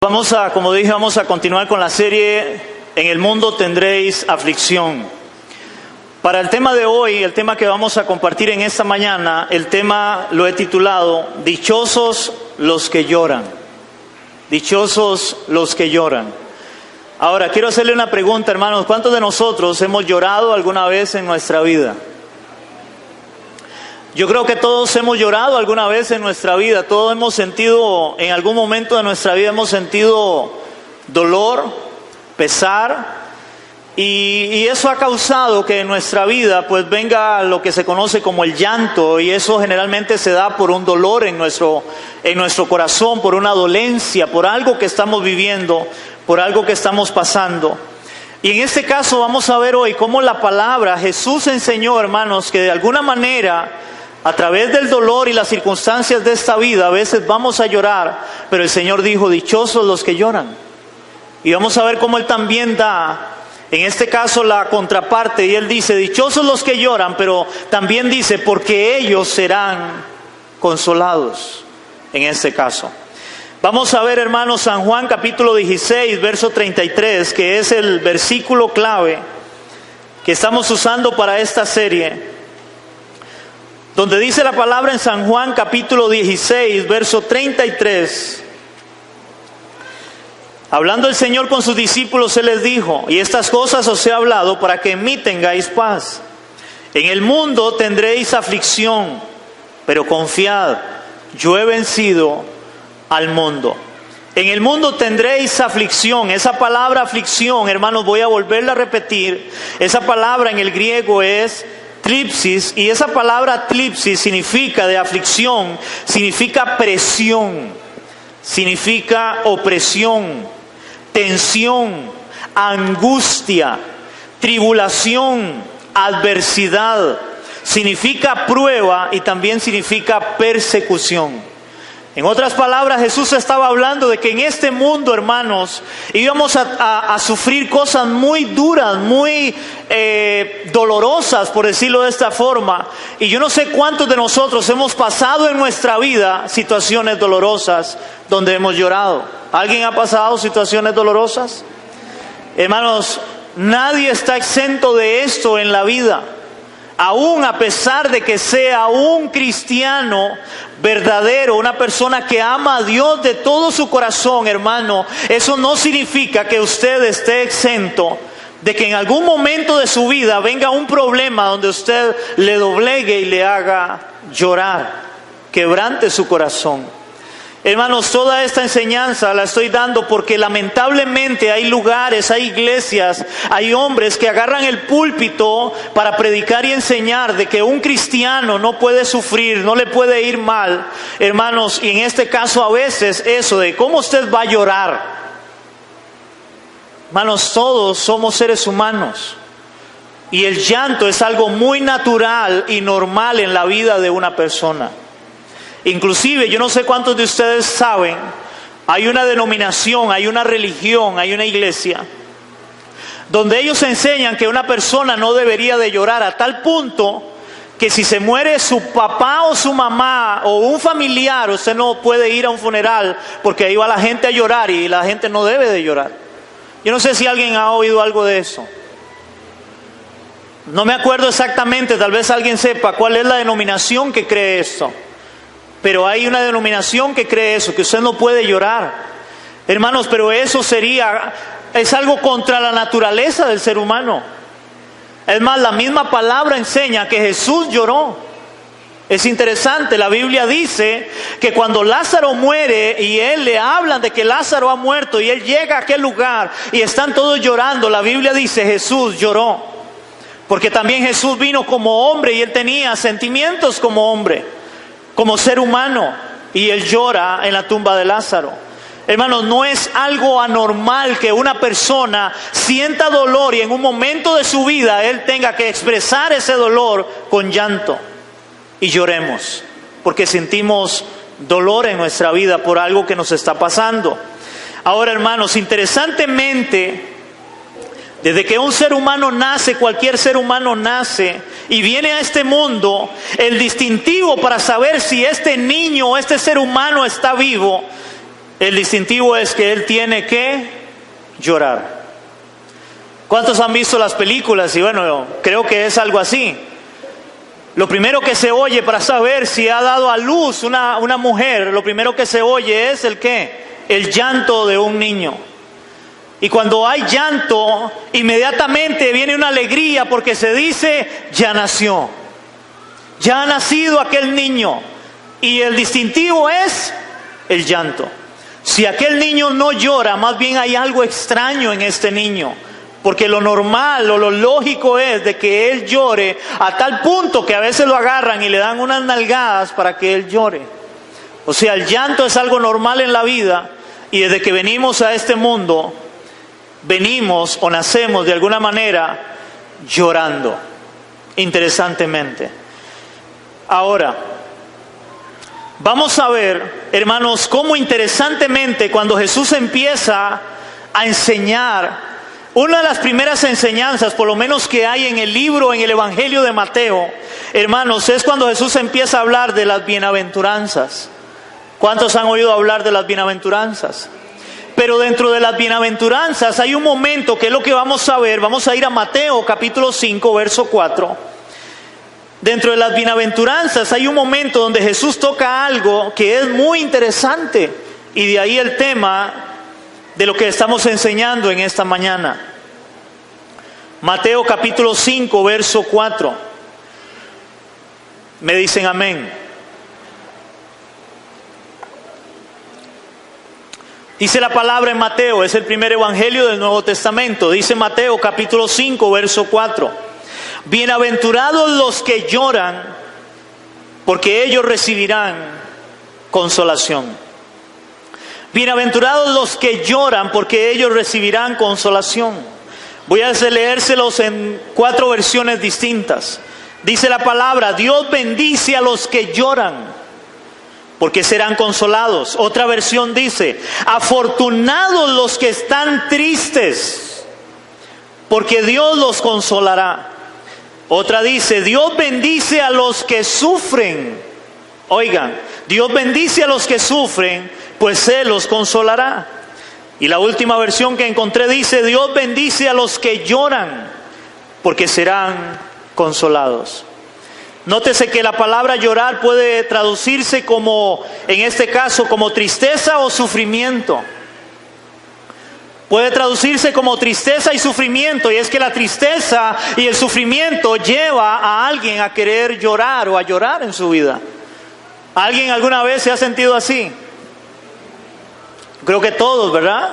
Como dije, vamos a continuar con la serie En el mundo tendréis aflicción. Para el tema de hoy, el tema que vamos a compartir en esta mañana, el tema lo he titulado Dichosos los que lloran. Dichosos los que lloran. Ahora, quiero hacerle una pregunta, hermanos. ¿Cuántos de nosotros hemos llorado alguna vez en nuestra vida? Yo creo que todos hemos llorado alguna vez en nuestra vida. Todos hemos sentido, en algún momento de nuestra vida hemos sentido dolor, pesar. Y eso ha causado que en nuestra vida pues venga lo que se conoce como el llanto. Y eso generalmente se da por un dolor en nuestro corazón, por una dolencia, por algo que estamos viviendo, por algo que estamos pasando. Y en este caso vamos a ver hoy cómo la palabra, Jesús enseñó, hermanos, que de alguna manera, a través del dolor y las circunstancias de esta vida, a veces vamos a llorar, pero el Señor dijo, dichosos los que lloran. Y vamos a ver cómo Él también da, en este caso, la contraparte, y Él dice, dichosos los que lloran, pero también dice, porque ellos serán consolados, en este caso. Vamos a ver, hermanos, San Juan capítulo 16, verso 33, que es el versículo clave que estamos usando para esta serie, donde dice la palabra en San Juan capítulo 16, verso 33. Hablando el Señor con sus discípulos, Él les dijo, y estas cosas os he hablado para que en mí tengáis paz. En el mundo tendréis aflicción, pero confiad, yo he vencido al mundo. En el mundo tendréis aflicción. Esa palabra aflicción, hermanos, voy a volverla a repetir. Esa palabra en el griego es tlipsis, y esa palabra tlipsis significa, de aflicción, significa presión, significa opresión, tensión, angustia, tribulación, adversidad, significa prueba y también significa persecución. En otras palabras, Jesús estaba hablando de que en este mundo, hermanos, íbamos a sufrir cosas muy duras, muy dolorosas, por decirlo de esta forma. Y yo no sé cuántos de nosotros hemos pasado en nuestra vida situaciones dolorosas donde hemos llorado. ¿Alguien ha pasado situaciones dolorosas? Hermanos, nadie está exento de esto en la vida. Aún a pesar de que sea un cristiano verdadero, una persona que ama a Dios de todo su corazón, hermano, eso no significa que usted esté exento de que en algún momento de su vida venga un problema donde usted le doblegue y le haga llorar, quebrante su corazón. Hermanos, toda esta enseñanza la estoy dando porque lamentablemente hay lugares, hay iglesias, hay hombres que agarran el púlpito para predicar y enseñar de que un cristiano no puede sufrir, no le puede ir mal. Hermanos, y en este caso a veces eso de cómo usted va a llorar. Hermanos, todos somos seres humanos y el llanto es algo muy natural y normal en la vida de una persona. Inclusive, yo no sé cuántos de ustedes saben, hay una denominación, hay una religión, hay una iglesia, donde ellos enseñan que una persona no debería de llorar a tal punto que si se muere su papá o su mamá o un familiar, usted no puede ir a un funeral porque ahí va la gente a llorar y la gente no debe de llorar. Yo no sé si alguien ha oído algo de eso. No me acuerdo exactamente, tal vez alguien sepa cuál es la denominación que cree esto. Pero hay una denominación que cree eso, que usted no puede llorar. Hermanos, pero eso es algo contra la naturaleza del ser humano. Es más, la misma palabra enseña que Jesús lloró. Es interesante, la Biblia dice que cuando Lázaro muere y él le hablan de que Lázaro ha muerto y él llega a aquel lugar y están todos llorando, la Biblia dice Jesús lloró. Porque también Jesús vino como hombre y él tenía sentimientos como hombre, como ser humano, y él llora en la tumba de Lázaro. Hermanos, no es algo anormal que una persona sienta dolor y en un momento de su vida él tenga que expresar ese dolor con llanto. Y lloremos, porque sentimos dolor en nuestra vida por algo que nos está pasando. Ahora, hermanos, interesantemente, desde que un ser humano nace, cualquier ser humano nace y viene a este mundo, el distintivo para saber si este niño o este ser humano está vivo El distintivo es que él tiene que llorar. ¿Cuántos han visto las películas? Y bueno, creo que es algo así. Lo primero que se oye para saber si ha dado a luz una mujer, lo primero que se oye es el ¿qué? El llanto de un niño. Y cuando hay llanto, inmediatamente viene una alegría porque se dice, ya nació. Ya ha nacido aquel niño. Y el distintivo es el llanto. Si aquel niño no llora, más bien hay algo extraño en este niño. Porque lo normal o lo lógico es de que él llore a tal punto que a veces lo agarran y le dan unas nalgadas para que él llore. O sea, el llanto es algo normal en la vida y desde que venimos a este mundo, venimos o nacemos de alguna manera llorando, interesantemente. Ahora, vamos a ver, hermanos, cómo interesantemente cuando Jesús empieza a enseñar, una de las primeras enseñanzas, por lo menos que hay en el libro, en el Evangelio de Mateo, hermanos, es cuando Jesús empieza a hablar de las bienaventuranzas. ¿Cuántos han oído hablar de las bienaventuranzas? Pero dentro de las bienaventuranzas hay un momento que es lo que vamos a ver. Vamos a ir a Mateo capítulo 5, verso 4. Dentro de las bienaventuranzas hay un momento donde Jesús toca algo que es muy interesante. Y de ahí el tema de lo que estamos enseñando en esta mañana. Mateo capítulo 5, verso 4. Me dicen amén. Dice la palabra en Mateo, es el primer evangelio del Nuevo Testamento. Dice Mateo capítulo 5, verso 4. Bienaventurados los que lloran, porque ellos recibirán consolación. Bienaventurados los que lloran, porque ellos recibirán consolación. Voy a leérselos en 4 versiones distintas. Dice la palabra, Dios bendice a los que lloran, porque serán consolados. Otra versión dice, afortunados los que están tristes, porque Dios los consolará. Otra dice, Dios bendice a los que sufren. Oigan, Dios bendice a los que sufren, pues Él los consolará. Y la última versión que encontré dice, Dios bendice a los que lloran, porque serán consolados. Nótese que la palabra llorar puede traducirse como, en este caso, como tristeza o sufrimiento. Puede traducirse como tristeza y sufrimiento, y es que la tristeza y el sufrimiento lleva a alguien a querer llorar o a llorar en su vida. ¿Alguien alguna vez se ha sentido así? Creo que todos, ¿verdad?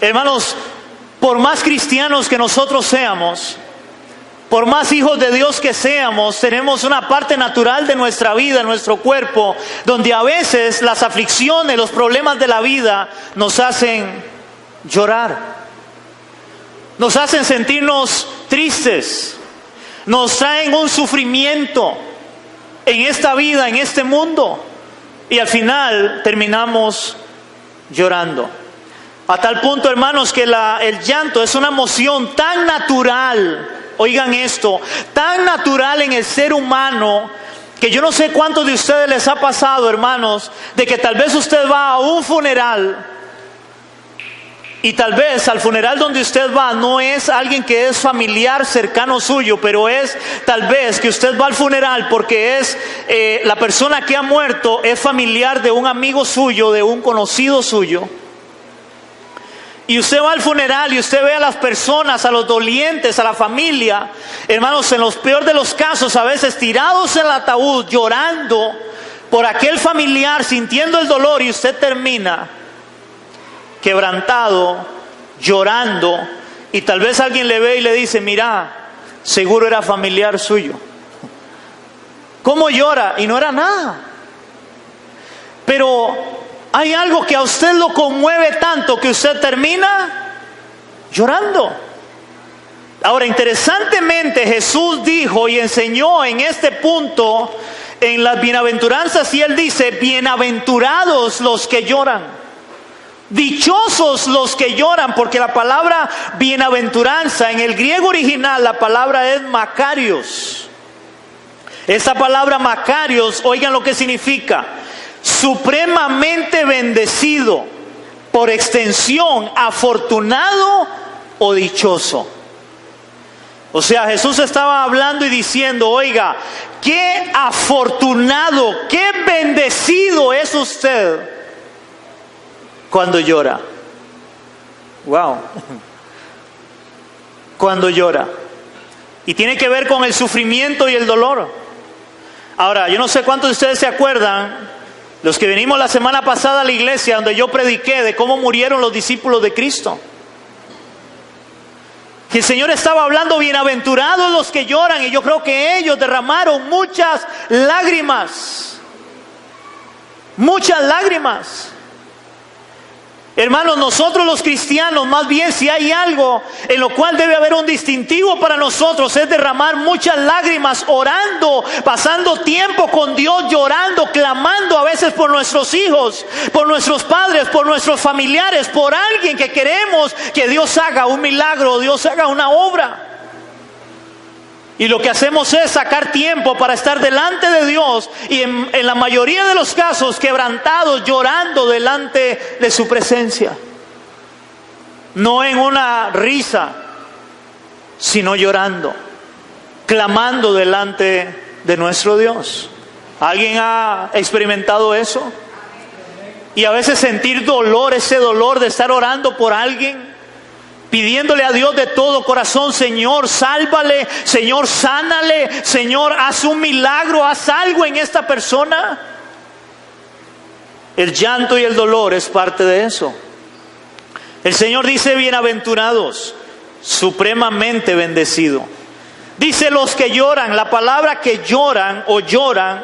Hermanos, por más cristianos que nosotros seamos, por más hijos de Dios que seamos, tenemos una parte natural de nuestra vida, nuestro cuerpo, donde a veces las aflicciones, los problemas de la vida nos hacen llorar, nos hacen sentirnos tristes, nos traen un sufrimiento en esta vida, en este mundo, y al final terminamos llorando. A tal punto, hermanos, que el llanto es una emoción tan natural, oigan esto, tan natural en el ser humano, que yo no sé cuántos de ustedes les ha pasado, hermanos, de que tal vez usted va a un funeral y tal vez al funeral donde usted va no es alguien que es familiar cercano suyo, pero es tal vez que usted va al funeral porque es la persona que ha muerto es familiar de un amigo suyo, de un conocido suyo. Y usted va al funeral y usted ve a las personas, a los dolientes, a la familia, hermanos, en los peores de los casos, a veces tirados en el ataúd, llorando por aquel familiar, sintiendo el dolor, y usted termina quebrantado, llorando, y tal vez alguien le ve y le dice, mira, seguro era familiar suyo. ¿Cómo llora? Y no era nada. Pero hay algo que a usted lo conmueve tanto que usted termina llorando. Ahora, interesantemente, Jesús dijo y enseñó en este punto, en las bienaventuranzas, y Él dice, bienaventurados los que lloran. Dichosos los que lloran, porque la palabra bienaventuranza en el griego original, la palabra es makarios. Esa palabra makarios, oigan lo que significa: supremamente bendecido, por extensión, afortunado o dichoso. O sea, Jesús estaba hablando y diciendo, oiga, qué afortunado, qué bendecido es usted cuando llora. Wow. Cuando llora. Y tiene que ver con el sufrimiento y el dolor. Ahora, yo no sé cuántos de ustedes se acuerdan, los que venimos la semana pasada a la iglesia, donde yo prediqué de cómo murieron los discípulos de Cristo. Que el Señor estaba hablando, bienaventurados los que lloran, y yo creo que ellos derramaron muchas lágrimas. Muchas lágrimas. Hermanos, nosotros los cristianos, más bien, si hay algo en lo cual debe haber un distintivo para nosotros, es derramar muchas lágrimas, orando, pasando tiempo con Dios, llorando, clamando a veces por nuestros hijos, por nuestros padres, por nuestros familiares, por alguien que queremos que Dios haga un milagro, Dios haga una obra. Y lo que hacemos es sacar tiempo para estar delante de Dios y en la mayoría de los casos quebrantados, llorando delante de su presencia. No en una risa, sino llorando, clamando delante de nuestro Dios. ¿Alguien ha experimentado eso? Y a veces sentir dolor, ese dolor de estar orando por alguien, pidiéndole a Dios de todo corazón, Señor, sálvale, Señor, sánale, Señor, haz un milagro, haz algo en esta persona. El llanto y el dolor es parte de eso. El Señor dice, bienaventurados, supremamente bendecido. Dice los que lloran. La palabra que lloran o lloran,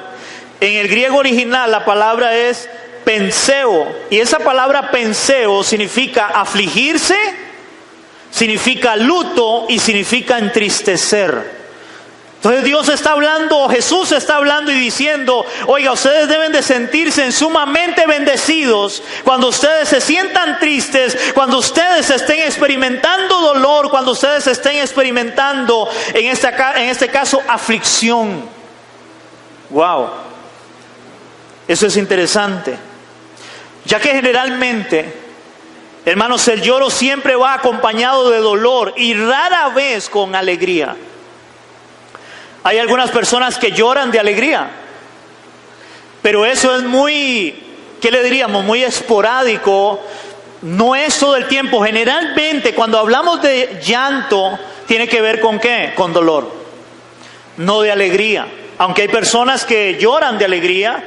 en el griego original la palabra es penseo. Y esa palabra penseo significa afligirse, significa luto y significa entristecer. Entonces Dios está hablando, Jesús está hablando y diciendo, oiga, ustedes deben de sentirse sumamente bendecidos cuando ustedes se sientan tristes, cuando ustedes estén experimentando dolor, cuando ustedes estén experimentando, en este caso, aflicción. Wow. Eso es interesante. Ya que generalmente, hermanos, el lloro siempre va acompañado de dolor y rara vez con alegría. Hay algunas personas que lloran de alegría, pero eso es muy, ¿qué le diríamos? Muy esporádico, no es todo el tiempo. Generalmente cuando hablamos de llanto, tiene que ver con ¿qué? Con dolor, no de alegría. Aunque hay personas que lloran de alegría,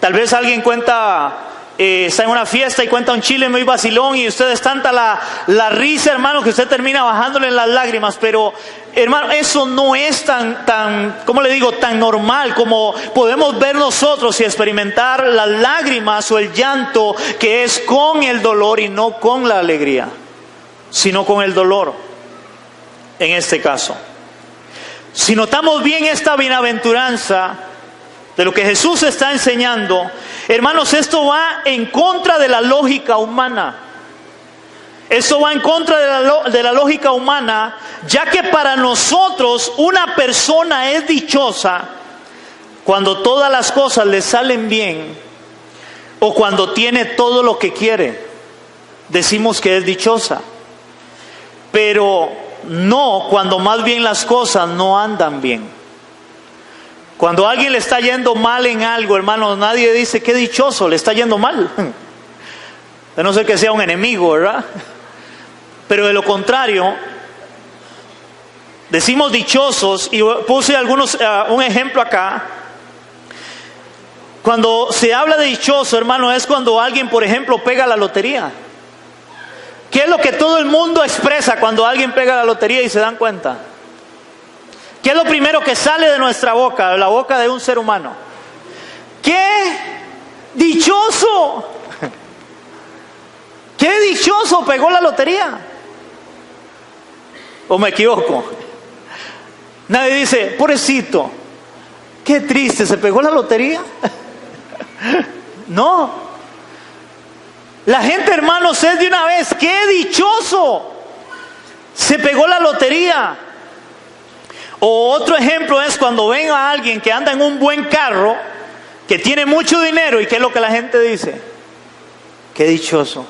tal vez alguien cuenta... está en una fiesta y cuenta un chile muy vacilón y usted es tanta la risa, hermano, que usted termina bajándole las lágrimas. Pero, hermano, eso no es tan, ¿cómo le digo?, tan normal como podemos ver nosotros y experimentar las lágrimas o el llanto, que es con el dolor y no con la alegría, sino con el dolor, en este caso. Si notamos bien esta bienaventuranza de lo que Jesús está enseñando, hermanos, esto va en contra de la lógica humana. Esto va en contra de la lógica humana, ya que para nosotros una persona es dichosa cuando todas las cosas le salen bien o cuando tiene todo lo que quiere. Decimos que es dichosa, pero no cuando más bien las cosas no andan bien. Cuando a alguien le está yendo mal en algo, hermano, nadie dice qué dichoso, le está yendo mal. A no ser que sea un enemigo, ¿verdad? Pero de lo contrario, decimos dichosos, y puse un ejemplo acá. Cuando se habla de dichoso, hermano, es cuando alguien, por ejemplo, pega la lotería. ¿Qué es lo que todo el mundo expresa cuando alguien pega la lotería y se dan cuenta? ¿Qué es lo primero que sale de nuestra boca, de la boca de un ser humano? ¡Qué dichoso! ¡Qué dichoso pegó la lotería! ¿O me equivoco? Nadie dice, pobrecito, qué triste, ¿se pegó la lotería? No. La gente, hermanos, es de una vez, ¡qué dichoso! Se pegó la lotería. O otro ejemplo es cuando ven a alguien que anda en un buen carro que tiene mucho dinero, ¿y qué es lo que la gente dice? Qué dichoso.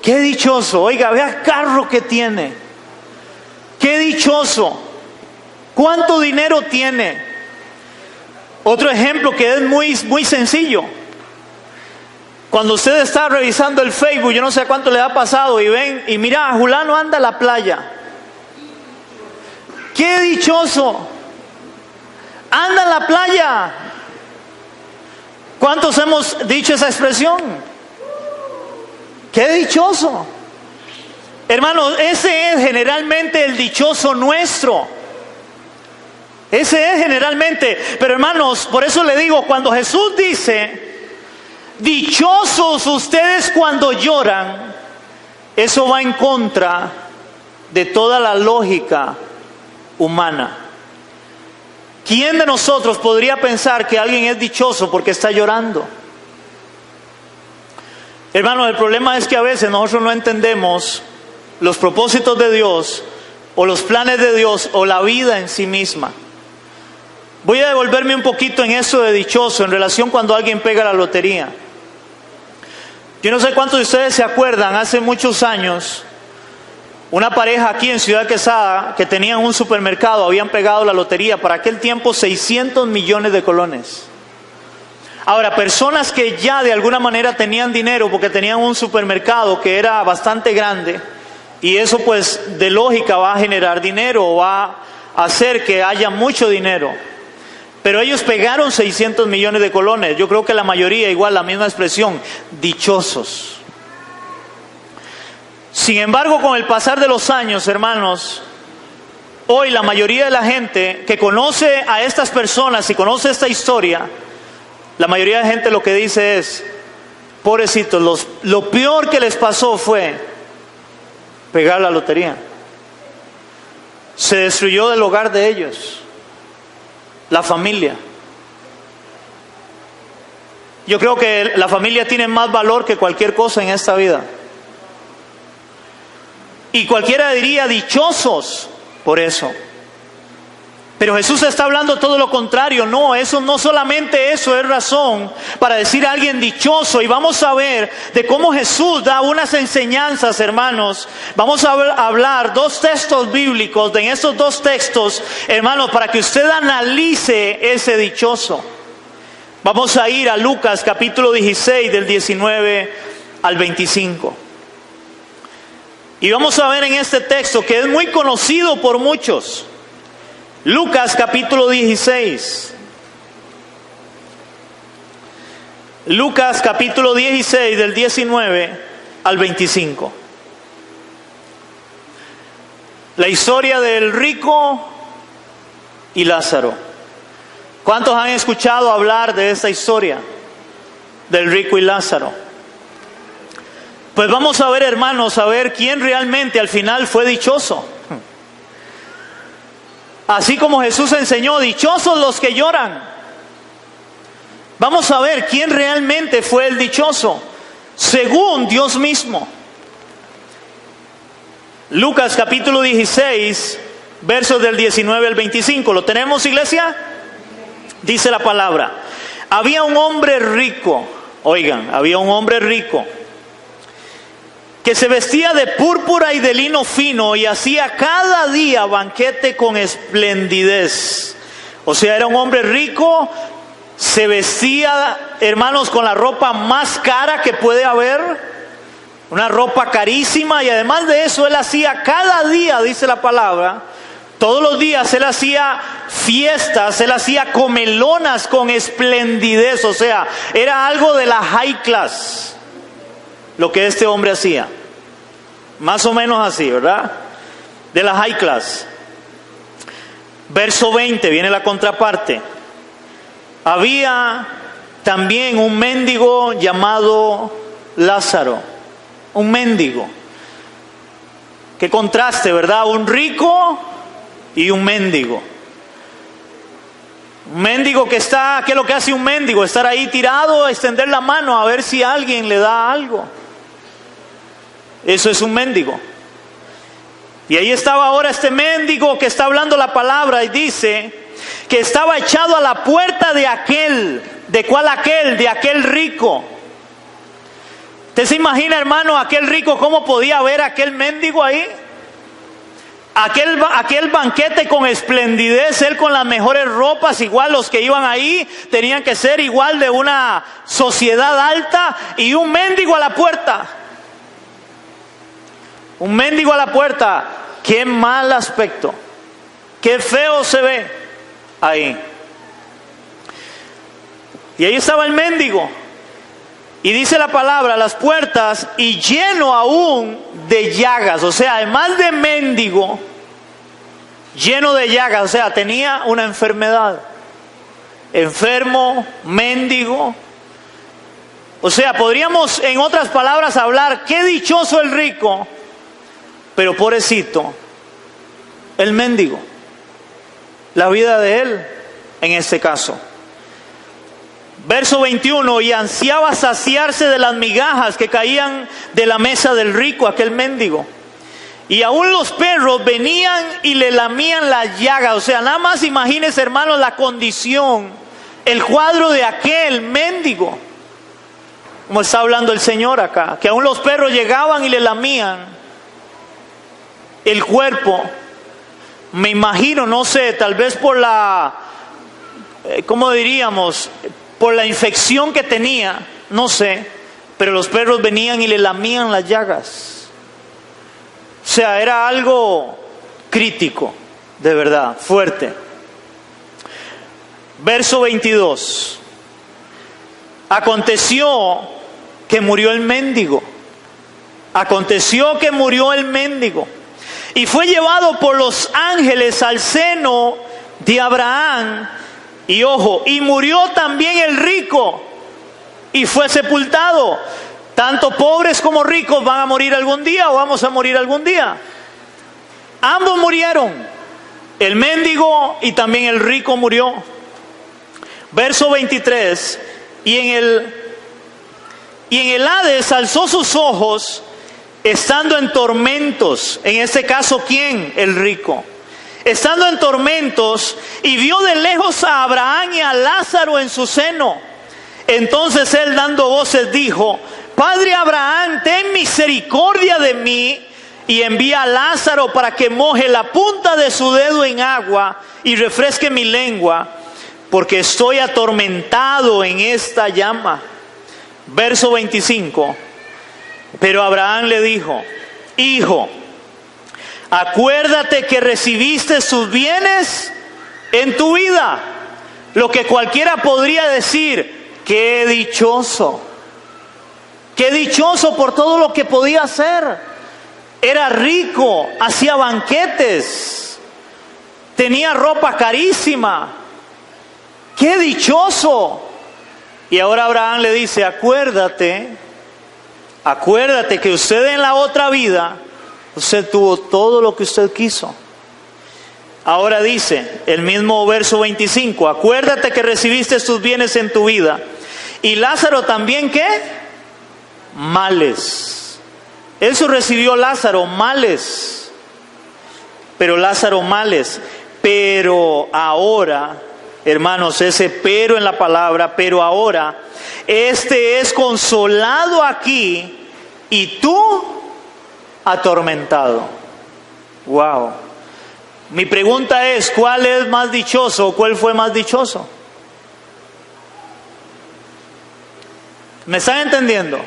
Qué dichoso. Oiga, vea el carro que tiene. Qué dichoso. ¿Cuánto dinero tiene? Otro ejemplo que es muy sencillo. Cuando usted está revisando el Facebook, yo no sé cuánto le ha pasado, y ven, y mira, Julano anda a la playa. ¡Qué dichoso! ¡Anda a la playa! ¿Cuántos hemos dicho esa expresión? ¡Qué dichoso! Hermanos, ese es generalmente el dichoso nuestro. Ese es generalmente. Pero hermanos, por eso le digo, cuando Jesús dice, dichosos ustedes cuando lloran, eso va en contra de toda la lógica humana. ¿Quién de nosotros podría pensar que alguien es dichoso porque está llorando? Hermano, el problema es que a veces nosotros no entendemos los propósitos de Dios o los planes de Dios o la vida en sí misma. Voy a devolverme un poquito en eso de dichoso en relación cuando alguien pega la lotería. Yo no sé cuántos de ustedes se acuerdan, hace muchos años, una pareja aquí en Ciudad Quesada que tenían un supermercado, habían pegado la lotería, para aquel tiempo 600 millones de colones. Ahora, personas que ya de alguna manera tenían dinero porque tenían un supermercado que era bastante grande, y eso pues de lógica va a generar dinero, o va a hacer que haya mucho dinero. Pero ellos pegaron 600 millones de colones. Yo creo que la mayoría, igual la misma expresión, dichosos. Sin embargo, con el pasar de los años, hermanos, hoy la mayoría de la gente que conoce a estas personas y conoce esta historia, la mayoría de gente lo que dice es, pobrecitos, lo peor que les pasó fue pegar la lotería. Se destruyó el hogar de ellos, la familia. Yo creo que la familia tiene más valor que cualquier cosa en esta vida. Y cualquiera diría dichosos por eso. Pero Jesús está hablando todo lo contrario. No, eso no solamente eso es razón para decir a alguien dichoso. Y vamos a ver de cómo Jesús da unas enseñanzas, hermanos. Vamos a hablar dos textos bíblicos. En estos dos textos, hermanos, para que usted analice ese dichoso. Vamos a ir a Lucas capítulo 16 del 19 al 25. Y vamos a ver en este texto que es muy conocido por muchos. Lucas capítulo 16. Lucas capítulo 16 del 19 al 25. La historia del rico y Lázaro. ¿Cuántos han escuchado hablar de esta historia del rico y Lázaro? Pues vamos a ver, hermanos, a ver quién realmente al final fue dichoso. Así como Jesús enseñó, dichosos los que lloran. Vamos a ver quién realmente fue el dichoso, según Dios mismo. Lucas capítulo 16, versos del 19 al 25. ¿Lo tenemos, iglesia? Dice la palabra. Había un hombre rico, oigan, había un hombre rico, que se vestía de púrpura y de lino fino y hacía cada día banquete con esplendidez. O sea, era un hombre rico, se vestía, hermanos, con la ropa más cara que puede haber, una ropa carísima, y además de eso él hacía cada día, dice la palabra, todos los días él hacía fiestas, él hacía comelonas con esplendidez. O sea, era algo de la high class lo que este hombre hacía. Más o menos así, ¿verdad? De la high class. Verso 20, viene la contraparte. Había también un mendigo llamado Lázaro. Un mendigo. Qué contraste, ¿verdad? Un rico y un mendigo. Un mendigo que está, ¿qué es lo que hace un mendigo? Estar ahí tirado, extender la mano a ver si alguien le da algo. Eso es un mendigo. Y ahí estaba ahora este mendigo que está hablando la palabra y dice que estaba echado a la puerta de aquel. ¿De cuál aquel? De aquel rico. ¿Usted se imagina, hermano, aquel rico cómo podía ver a aquel mendigo ahí? Aquel banquete con esplendidez, él con las mejores ropas, igual los que iban ahí tenían que ser igual de una sociedad alta, y un mendigo a la puerta. Un mendigo a la puerta. Qué mal aspecto, qué feo se ve ahí. Y ahí estaba el mendigo. Y dice la palabra, las puertas, y lleno aún de llagas. O sea, además de mendigo, lleno de llagas. O sea, tenía una enfermedad. Enfermo, mendigo. O sea, podríamos en otras palabras hablar, qué dichoso el rico, pero pobrecito el mendigo. La vida de él en este caso. Verso 21, y ansiaba saciarse de las migajas que caían de la mesa del rico, aquel mendigo. Y aún los perros venían y le lamían las llagas. O sea, nada más imagínense, hermanos, la condición, el cuadro de aquel mendigo. Como está hablando el Señor acá, que aún los perros llegaban y le lamían el cuerpo. Me imagino, no sé, tal vez por la, ¿cómo diríamos? Por la infección que tenía, no sé, pero los perros venían y le lamían las llagas. O sea, era algo crítico, de verdad, fuerte. Verso 22. Aconteció que murió el mendigo. Aconteció que murió el mendigo. Y fue llevado por los ángeles al seno de Abraham. Y ojo, y murió también el rico y fue sepultado. Tanto pobres como ricos van a morir algún día, o vamos a morir algún día. Ambos murieron, el mendigo y también el rico murió. Verso 23, y en el Hades alzó sus ojos, estando en tormentos. En este caso, ¿quién? El rico. Estando en tormentos, y vio de lejos a Abraham y a Lázaro en su seno. Entonces él, dando voces, dijo: Padre Abraham, ten misericordia de mí, y envía a Lázaro para que moje la punta de su dedo en agua y refresque mi lengua, porque estoy atormentado en esta llama. Verso 25. Pero Abraham le dijo: Hijo, acuérdate que recibiste sus bienes en tu vida. Lo que cualquiera podría decir: qué dichoso. Qué dichoso por todo lo que podía hacer. Era rico, hacía banquetes, tenía ropa carísima. Qué dichoso. Y ahora Abraham le dice: acuérdate que usted en la otra vida, usted tuvo todo lo que usted quiso. Ahora dice el mismo verso 25: acuérdate que recibiste tus bienes en tu vida. Y Lázaro también, ¿qué? Males. Eso recibió Lázaro, males. Pero Lázaro, males. Pero ahora, hermanos, ese pero en la palabra, pero ahora, este es consolado aquí y tú atormentado. Wow. Mi pregunta es: ¿cuál es más dichoso o cuál fue más dichoso? ¿Me están entendiendo?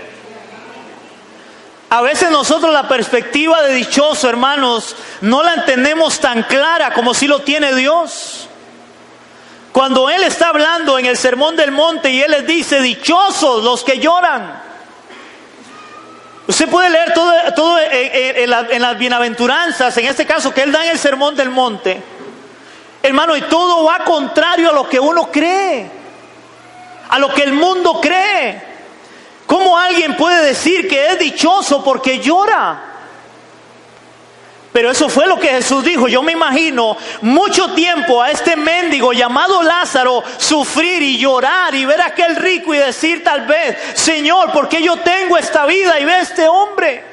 A veces nosotros la perspectiva de dichoso, hermanos, no la entendemos tan clara como si lo tiene Dios. Cuando Él está hablando en el Sermón del Monte y Él les dice: dichosos los que lloran. Usted puede leer todo en las bienaventuranzas, en este caso que Él da en el Sermón del Monte. Hermano, y todo va contrario a lo que uno cree, a lo que el mundo cree. ¿Cómo alguien puede decir que es dichoso porque llora? Pero eso fue lo que Jesús dijo. Yo me imagino mucho tiempo a este mendigo llamado Lázaro sufrir y llorar y ver a aquel rico y decir tal vez: Señor, ¿por qué yo tengo esta vida? Y ve a este hombre.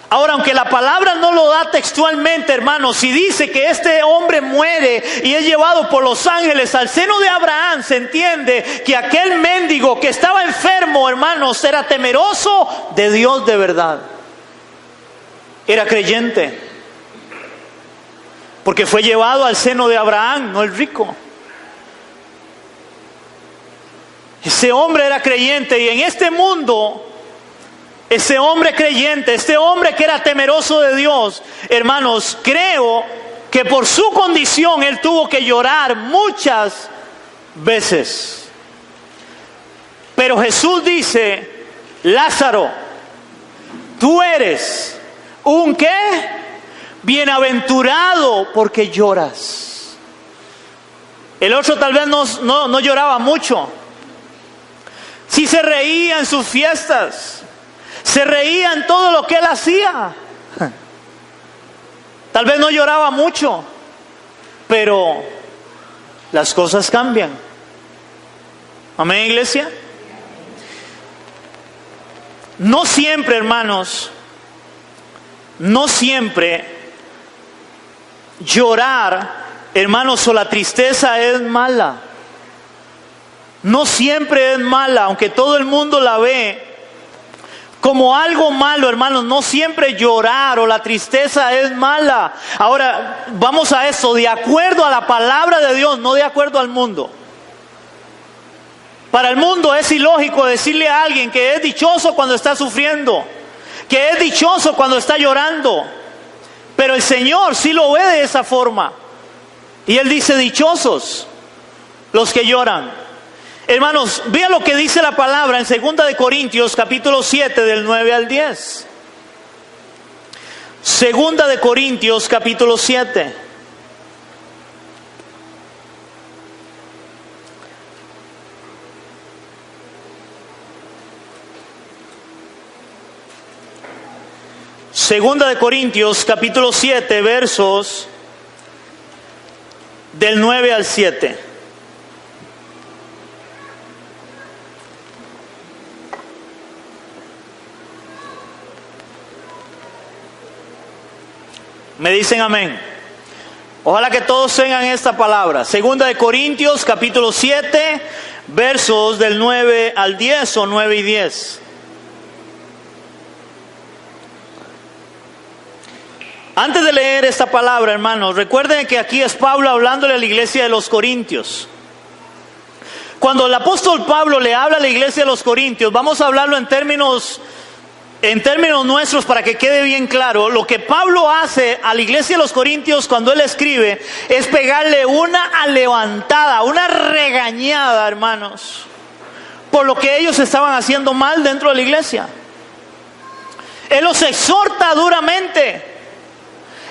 Ahora, aunque la palabra no lo da textualmente, hermanos, si dice que este hombre muere y es llevado por los ángeles al seno de Abraham, se entiende que aquel mendigo que estaba enfermo, hermanos, era temeroso de Dios de verdad. Era creyente. Porque fue llevado al seno de Abraham, no el rico. Ese hombre era creyente, y en este mundo, ese hombre creyente, este hombre que era temeroso de Dios, hermanos, creo que por su condición él tuvo que llorar muchas veces. Pero Jesús dice: Lázaro, tú eres un ¿qué? Bienaventurado porque lloras. El otro tal vez no lloraba mucho. Sí se reía en sus fiestas, se reía en todo lo que él hacía. Tal vez no lloraba mucho, pero las cosas cambian. Amén, iglesia. No siempre, hermanos, no siempre llorar, hermanos, o la tristeza es mala. No siempre es mala, aunque todo el mundo la ve como algo malo, hermanos. No siempre llorar o la tristeza es mala. Ahora, vamos a eso, de acuerdo a la palabra de Dios, no de acuerdo al mundo. Para el mundo es ilógico decirle a alguien que es dichoso cuando está sufriendo, que es dichoso cuando está llorando. Pero el Señor sí lo ve de esa forma. Y Él dice: dichosos los que lloran. Hermanos, vean lo que dice la palabra en 2 de Corintios capítulo 7 del 9 al 10. 2 de Corintios capítulo 7. Segunda de Corintios capítulo 7 versos del 9 al 7. Me dicen amén. Ojalá que todos tengan esta palabra. 2 de Corintios capítulo 7 versos del 9 al 10 o 9 y 10. Antes de leer esta palabra, hermanos, recuerden que aquí es Pablo hablándole a la iglesia de los Corintios. Cuando el apóstol Pablo le habla a la iglesia de los Corintios, vamos a hablarlo en términos nuestros para que quede bien claro. Lo que Pablo hace a la iglesia de los Corintios cuando él escribe es pegarle una alevantada, una regañada, hermanos, por lo que ellos estaban haciendo mal dentro de la iglesia. Él los exhorta duramente.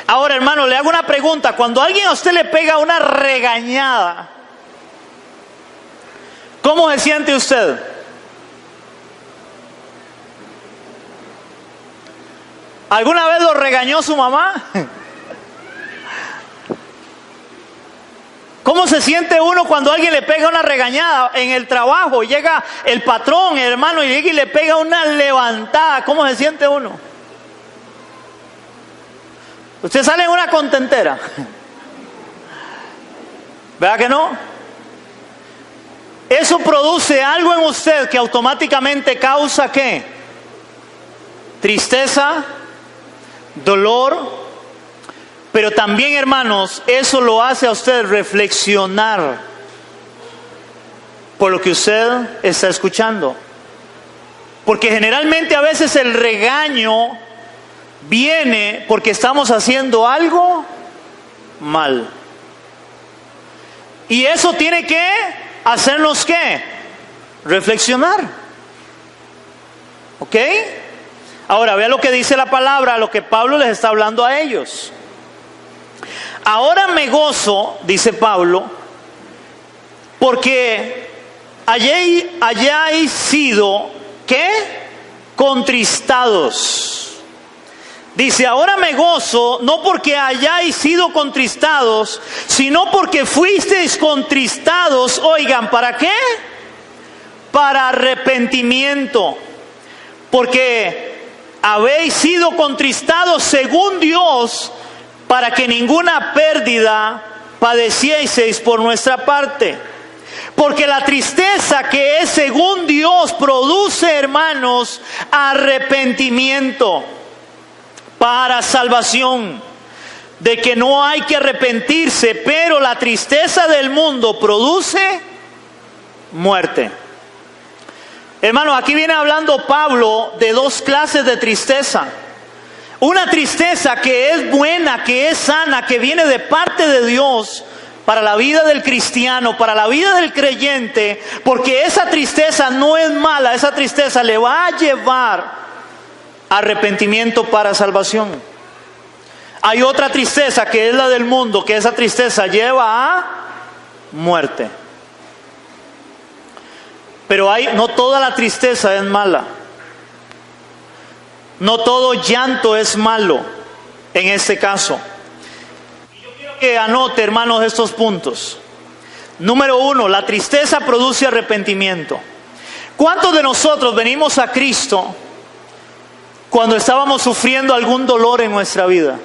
Ahora, hermano, le hago una pregunta. Cuando alguien a usted le pega una regañada, ¿cómo se siente usted? ¿Alguna vez lo regañó su mamá? ¿Cómo se siente uno cuando alguien le pega una regañada en el trabajo? Llega el patrón, hermano, y llega y le pega una levantada. ¿Cómo se siente uno? Usted sale en una contentera. ¿Verdad que no? Eso produce algo en usted que automáticamente causa ¿qué? Tristeza, dolor, pero también, hermanos, eso lo hace a usted reflexionar por lo que usted está escuchando. Porque generalmente a veces el regaño viene porque estamos haciendo algo mal. Y eso tiene que hacernos ¿qué? Reflexionar. ¿Ok? Ahora, vea lo que dice la palabra, lo que Pablo les está hablando a ellos. Ahora me gozo, dice Pablo, porque hayáis sido, ¿qué? Contristados. Dice, ahora me gozo, no porque hayáis sido contristados, sino porque fuisteis contristados, oigan, ¿para qué? Para arrepentimiento. Porque habéis sido contristados según Dios, para que ninguna pérdida padecieseis por nuestra parte. Porque la tristeza que es según Dios produce, hermanos, arrepentimiento para salvación, de que no hay que arrepentirse, pero la tristeza del mundo produce muerte. Hermano, aquí viene hablando Pablo de dos clases de tristeza. Una tristeza que es buena, que es sana, que viene de parte de Dios para la vida del cristiano, para la vida del creyente, porque esa tristeza no es mala, esa tristeza le va a llevar arrepentimiento para salvación. Hay otra tristeza que es la del mundo, que esa tristeza lleva a muerte. Pero no toda la tristeza es mala. No todo llanto es malo en este caso. Y yo quiero que anote, hermanos, estos puntos. Número 1, la tristeza produce arrepentimiento. ¿Cuántos de nosotros venimos a Cristo cuando estábamos sufriendo algún dolor en nuestra vida?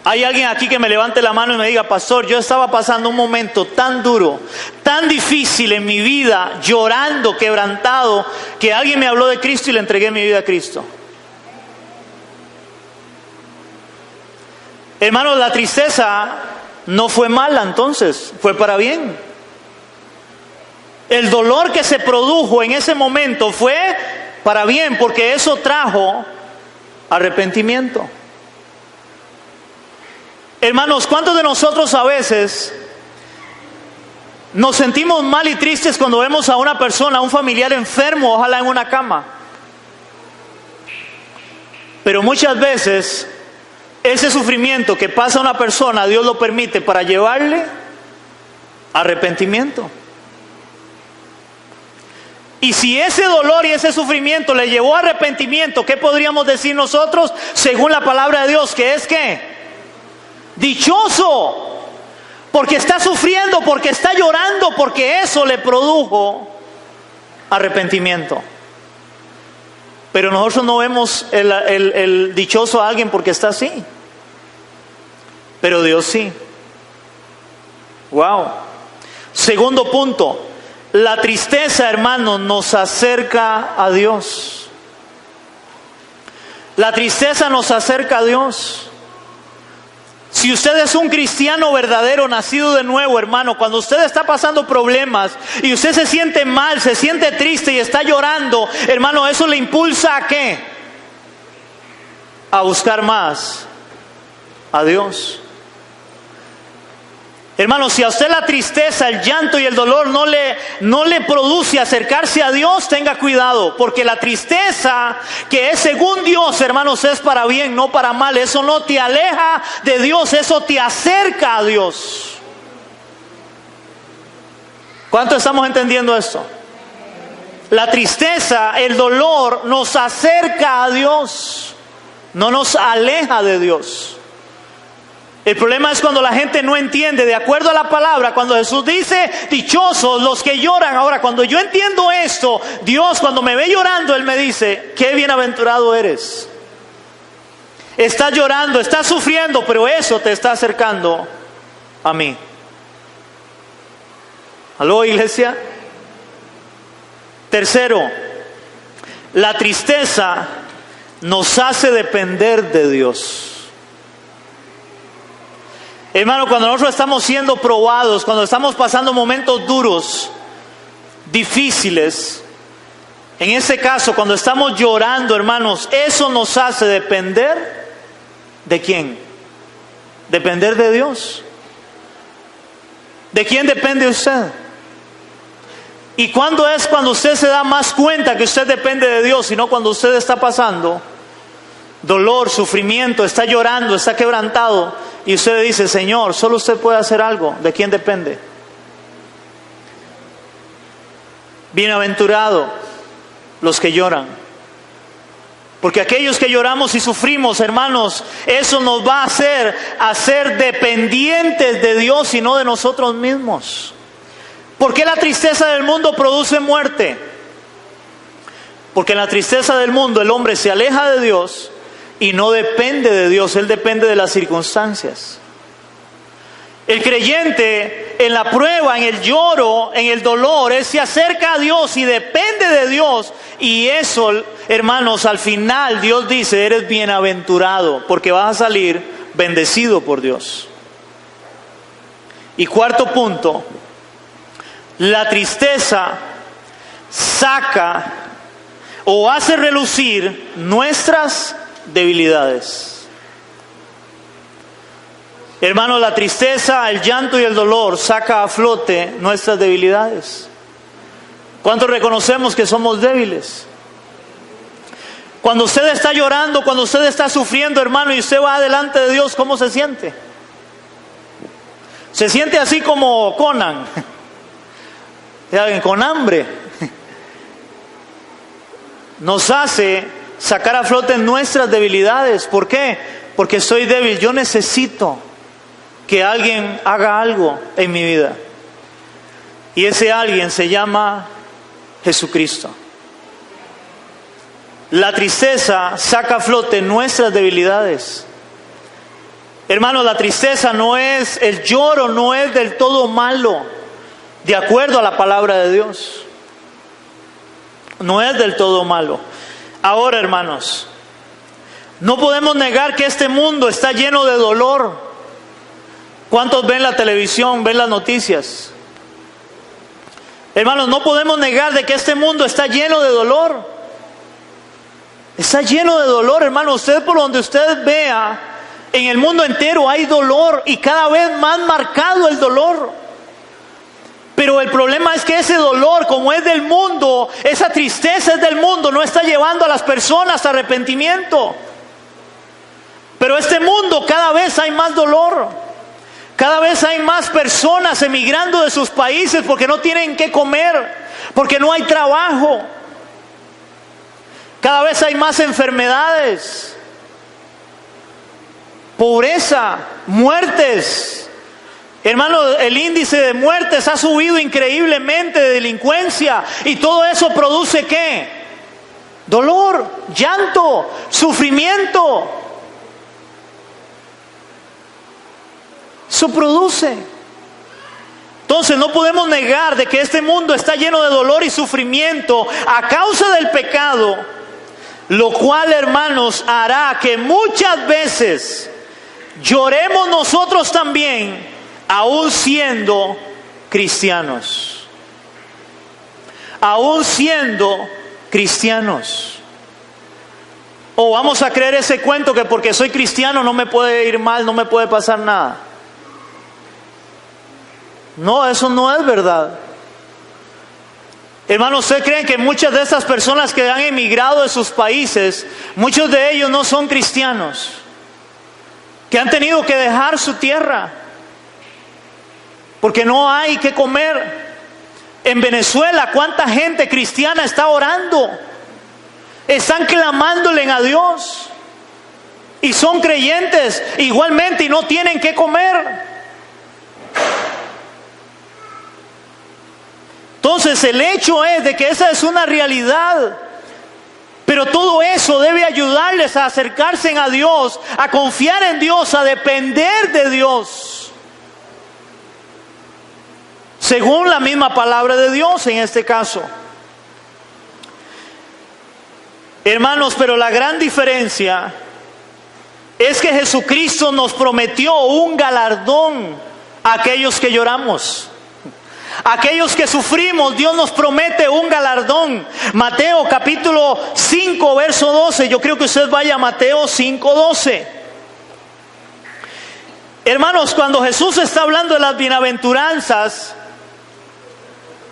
Hay alguien aquí que me levante la mano y me diga: pastor, yo estaba pasando un momento tan duro, tan difícil en mi vida, llorando, quebrantado, que alguien me habló de Cristo y le entregué mi vida a Cristo. Hermanos, la tristeza no fue mala entonces, fue para bien. El dolor que se produjo en ese momento fue para bien, porque eso trajo arrepentimiento. Hermanos, ¿cuántos de nosotros a veces nos sentimos mal y tristes cuando vemos a una persona, a un familiar enfermo, ojalá en una cama? Pero muchas veces ese sufrimiento que pasa a una persona, Dios lo permite para llevarle arrepentimiento. Y si ese dolor y ese sufrimiento le llevó a arrepentimiento, ¿qué podríamos decir nosotros según la palabra de Dios? Que es ¿qué? Dichoso, porque está sufriendo, porque está llorando, porque eso le produjo arrepentimiento. Pero nosotros no vemos el dichoso a alguien porque está así, pero Dios sí. Wow. Segundo punto, la tristeza, hermanos, nos acerca a Dios. La tristeza nos acerca a Dios. Si usted es un cristiano verdadero, nacido de nuevo, hermano, cuando usted está pasando problemas y usted se siente mal, se siente triste y está llorando, hermano, eso le impulsa ¿a qué? A buscar más a Dios. Hermano, si a usted la tristeza, el llanto y el dolor no le produce acercarse a Dios, tenga cuidado, porque la tristeza que es según Dios, hermanos, es para bien, no para mal. Eso no te aleja de Dios, eso te acerca a Dios. ¿Cuánto estamos entendiendo esto? La tristeza, el dolor nos acerca a Dios, no nos aleja de Dios. El problema es cuando la gente no entiende, de acuerdo a la palabra, cuando Jesús dice, dichosos los que lloran. Ahora, cuando yo entiendo esto, Dios cuando me ve llorando, Él me dice, qué bienaventurado eres. Estás llorando, estás sufriendo, pero eso te está acercando a mí. ¿Aló, iglesia? Tercero, la tristeza nos hace depender de Dios. Hermano, cuando nosotros estamos siendo probados, cuando estamos pasando momentos duros, difíciles, en ese caso, cuando estamos llorando, hermanos, eso nos hace depender ¿de quién? Depender de Dios. ¿De quién depende usted? ¿Y cuándo es cuando usted se da más cuenta que usted depende de Dios, sino cuando usted está pasando dolor, sufrimiento, está llorando, está quebrantado? Y usted dice, Señor, solo usted puede hacer algo. ¿De quién depende? Bienaventurado los que lloran. Porque aquellos que lloramos y sufrimos, hermanos, eso nos va a hacer dependientes de Dios y no de nosotros mismos. ¿Por qué la tristeza del mundo produce muerte? Porque en la tristeza del mundo el hombre se aleja de Dios y no depende de Dios, él depende de las circunstancias. El creyente en la prueba, en el lloro, en el dolor, él se acerca a Dios y depende de Dios. Y eso, hermanos, al final Dios dice, eres bienaventurado porque vas a salir bendecido por Dios. Y cuarto punto, la tristeza saca o hace relucir nuestras debilidades. Hermanos, la tristeza, el llanto y el dolor saca a flote nuestras debilidades. ¿Cuántos reconocemos que somos débiles? Cuando usted está llorando, cuando usted está sufriendo, hermano, y usted va delante de Dios, ¿cómo se siente? Se siente así como Conan, con hambre. Nos hace sacar a flote nuestras debilidades. ¿Por qué? Porque soy débil, yo necesito que alguien haga algo en mi vida. Y ese alguien se llama Jesucristo. La tristeza saca a flote nuestras debilidades. Hermanos, la tristeza no es, el lloro no es del todo malo, de acuerdo a la palabra de Dios. No es del todo malo. Ahora, hermanos, no podemos negar que este mundo está lleno de dolor. ¿Cuántos ven la televisión, ven las noticias? Hermanos, no podemos negar de que este mundo está lleno de dolor. Está lleno de dolor, hermano. Usted, por donde usted vea, en el mundo entero hay dolor y cada vez más marcado el dolor. Pero el problema es que ese dolor, como es del mundo, esa tristeza es del mundo, no está llevando a las personas a arrepentimiento. Pero este mundo cada vez hay más dolor. Cada vez hay más personas emigrando de sus países porque no tienen qué comer, porque no hay trabajo. Cada vez hay más enfermedades, pobreza, muertes. Hermano, el índice de muertes ha subido increíblemente, de delincuencia, y todo eso produce ¿qué? Dolor, llanto, sufrimiento. Eso produce. Entonces no podemos negar de que este mundo está lleno de dolor y sufrimiento a causa del pecado, lo cual, hermanos, hará que muchas veces lloremos nosotros también, aún siendo cristianos. Aún siendo cristianos. O vamos a creer ese cuento que porque soy cristiano no me puede ir mal, no me puede pasar nada. No, eso no es verdad. Hermanos, ¿ustedes creen que muchas de estas personas que han emigrado de sus países, muchos de ellos no son cristianos? Que han tenido que dejar su tierra porque no hay que comer. En Venezuela, ¿cuánta gente cristiana está orando? Están clamándole a Dios. Y son creyentes igualmente y no tienen que comer. Entonces el hecho es de que esa es una realidad. Pero todo eso debe ayudarles a acercarse a Dios, a confiar en Dios, a depender de Dios. Según la misma palabra de Dios en este caso. Hermanos, pero la gran diferencia es que Jesucristo nos prometió un galardón a aquellos que lloramos. Aquellos que sufrimos, Dios nos promete un galardón. Mateo capítulo 5, verso 12. Yo creo que usted vaya a Mateo 5, 12. Hermanos, cuando Jesús está hablando de las bienaventuranzas,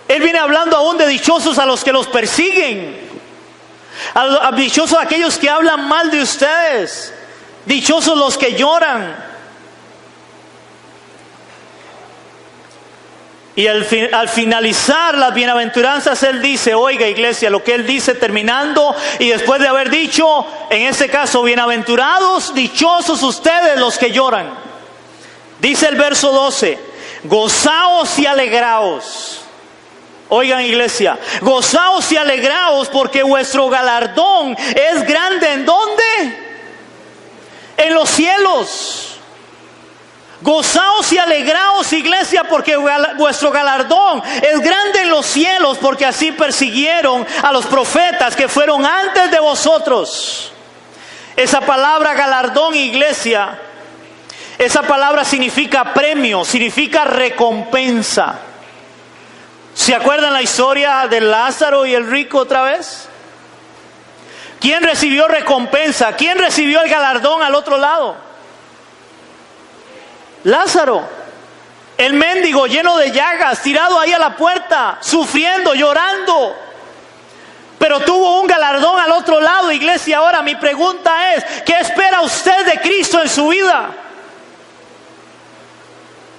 Él viene hablando aún de dichosos a los que los persiguen. A dichosos aquellos que hablan mal de ustedes. Dichosos los que lloran. Y al finalizar las bienaventuranzas, Él dice, oiga iglesia, lo que Él dice terminando, y después de haber dicho, en este caso, bienaventurados, dichosos ustedes los que lloran. Dice el verso 12, gozaos y alegraos. Oigan, iglesia, gozaos y alegraos porque vuestro galardón es grande. ¿En dónde? En los cielos. Gozaos y alegraos, iglesia, porque vuestro galardón es grande en los cielos, porque así persiguieron a los profetas que fueron antes de vosotros. Esa palabra galardón, iglesia, esa palabra significa premio, significa recompensa. ¿Se acuerdan la historia de Lázaro y el rico otra vez? ¿Quién recibió recompensa? ¿Quién recibió el galardón al otro lado? Lázaro, el mendigo lleno de llagas, tirado ahí a la puerta, sufriendo, llorando. Pero tuvo un galardón al otro lado, iglesia. Ahora mi pregunta es, ¿qué espera usted de Cristo en su vida?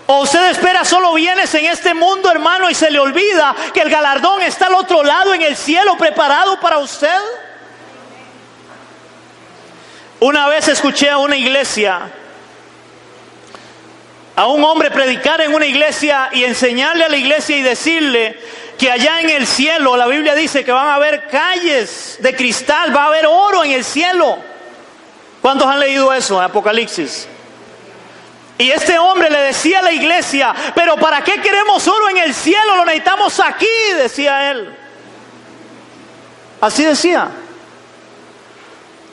¿O usted espera solo bienes en este mundo, hermano, y se le olvida que el galardón está al otro lado en el cielo preparado para usted? Una vez escuché a una iglesia, a un hombre predicar en una iglesia y enseñarle a la iglesia y decirle que allá en el cielo, la Biblia dice que van a haber calles de cristal, va a haber oro en el cielo. ¿Cuántos han leído eso en Apocalipsis? Y este hombre le decía a la iglesia, pero ¿para qué queremos oro en el cielo? Lo necesitamos aquí, decía él. Así decía.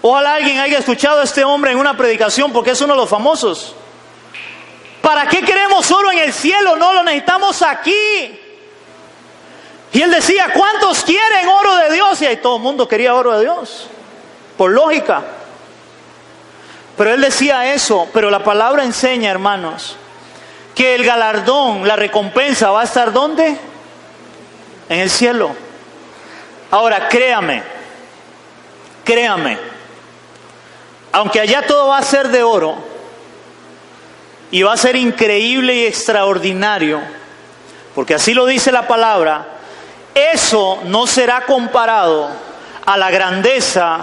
Ojalá alguien haya escuchado a este hombre en una predicación, porque es uno de los famosos. ¿Para qué queremos oro en el cielo? No, lo necesitamos aquí. Y él decía, ¿cuántos quieren oro de Dios? Y ahí todo el mundo quería oro de Dios, por lógica. Pero él decía eso, pero la palabra enseña, hermanos, que el galardón, la recompensa va a estar ¿dónde? En el cielo. Ahora, créame, aunque allá todo va a ser de oro, y va a ser increíble y extraordinario, porque así lo dice la palabra, eso no será comparado a la grandeza,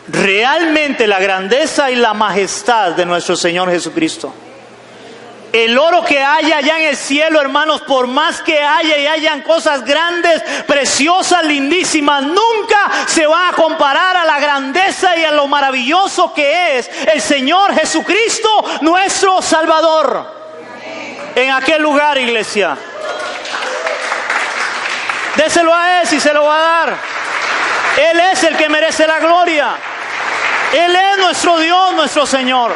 realmente la grandeza y la majestad de nuestro Señor Jesucristo. El oro que haya allá en el cielo, hermanos, por más que haya y hayan cosas grandes, preciosas, lindísimas, nunca se va a comparar a la grandeza y a lo maravilloso que es el Señor Jesucristo, nuestro Salvador. En aquel lugar, iglesia. Déselo a Él si se lo va a dar. Él es el que merece la gloria. Él es nuestro Dios, nuestro Señor.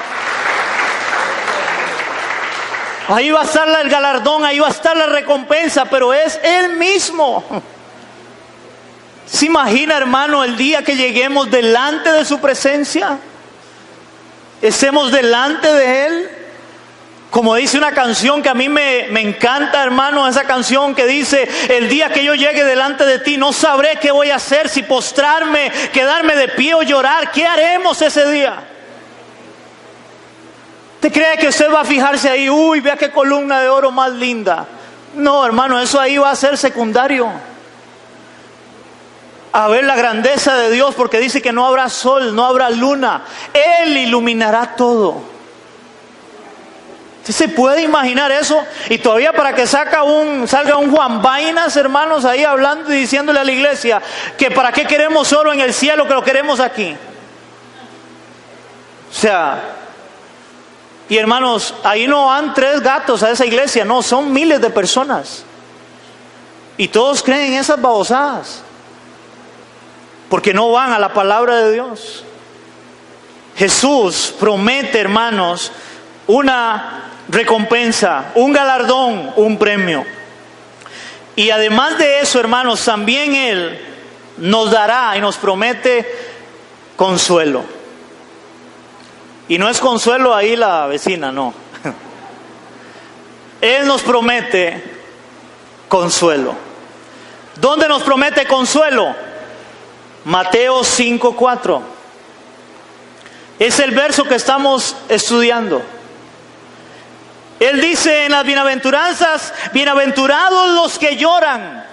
Ahí va a estar el galardón, ahí va a estar la recompensa, pero es Él mismo. ¿Se imagina, hermano, el día que lleguemos delante de su presencia? Estemos delante de Él. Como dice una canción que a mí me encanta, hermano, esa canción que dice, el día que yo llegue delante de ti, no sabré qué voy a hacer, si postrarme, quedarme de pie o llorar. ¿Qué haremos ese día? ¿Usted cree que usted va a fijarse ahí? Uy, vea qué columna de oro más linda. No, hermano, eso ahí va a ser secundario. A ver la grandeza de Dios, porque dice que no habrá sol, no habrá luna. Él iluminará todo. ¿Usted se puede imaginar eso? Y todavía para que salga un Juan Vainas, hermanos, ahí hablando y diciéndole a la iglesia que para qué queremos oro en el cielo, que lo queremos aquí. O sea... Y hermanos, ahí no van 3 gatos a esa iglesia, no, son miles de personas. Y todos creen en esas babosadas, porque no van a la palabra de Dios. Jesús promete, hermanos, una recompensa, un galardón, un premio. Y además de eso, hermanos, también Él nos dará y nos promete consuelo. Y no es consuelo ahí la vecina, no. Él nos promete consuelo. ¿Dónde nos promete consuelo? Mateo 5:4. Es el verso que estamos estudiando. Él dice en las bienaventuranzas, bienaventurados los que lloran,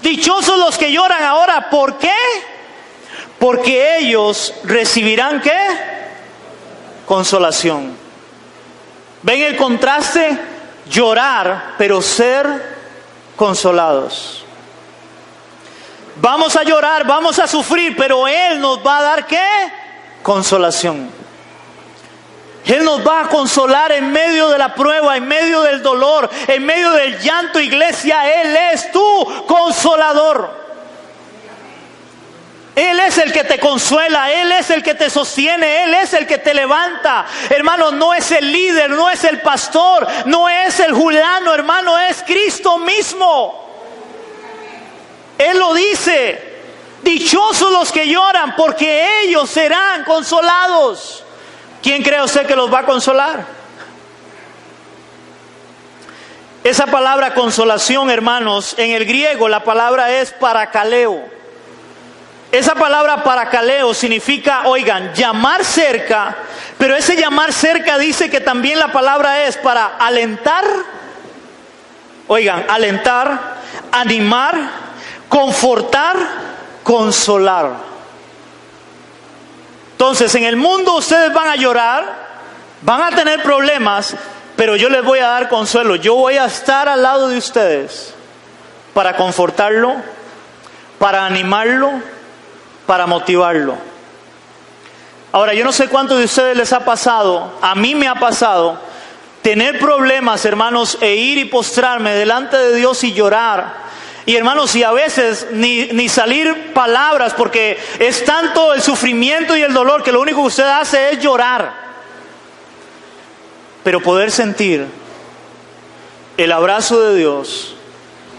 dichosos los que lloran. Ahora, ¿por qué? Porque ellos recibirán ¿qué? Consolación. ¿Ven el contraste? Llorar, pero ser consolados. Vamos a llorar, vamos a sufrir, pero Él nos va a dar ¿qué? Consolación. Él nos va a consolar en medio de la prueba, en medio del dolor, en medio del llanto, iglesia. Él es tu consolador. Él es el que te consuela, Él es el que te sostiene, Él es el que te levanta. Hermano, no es el líder, no es el pastor, no es el Juliano, hermano, es Cristo mismo. Él lo dice: dichosos los que lloran, porque ellos serán consolados. ¿Quién cree usted que los va a consolar? Esa palabra consolación, hermanos, en el griego la palabra es parakaleo. Esa palabra parakaleo significa, oigan, llamar cerca, pero ese llamar cerca dice que también la palabra es para alentar, oigan, alentar, animar, confortar, consolar. Entonces, en el mundo ustedes van a llorar, van a tener problemas, pero yo les voy a dar consuelo. Yo voy a estar al lado de ustedes para confortarlo, para animarlo, para motivarlo. Ahora, yo no sé cuántos de ustedes les ha pasado, a mí me ha pasado, tener problemas, hermanos, e ir y postrarme delante de Dios y llorar. Y hermanos, y a veces ni salir palabras, porque es tanto el sufrimiento y el dolor que lo único que usted hace es llorar. Pero poder sentir el abrazo de Dios,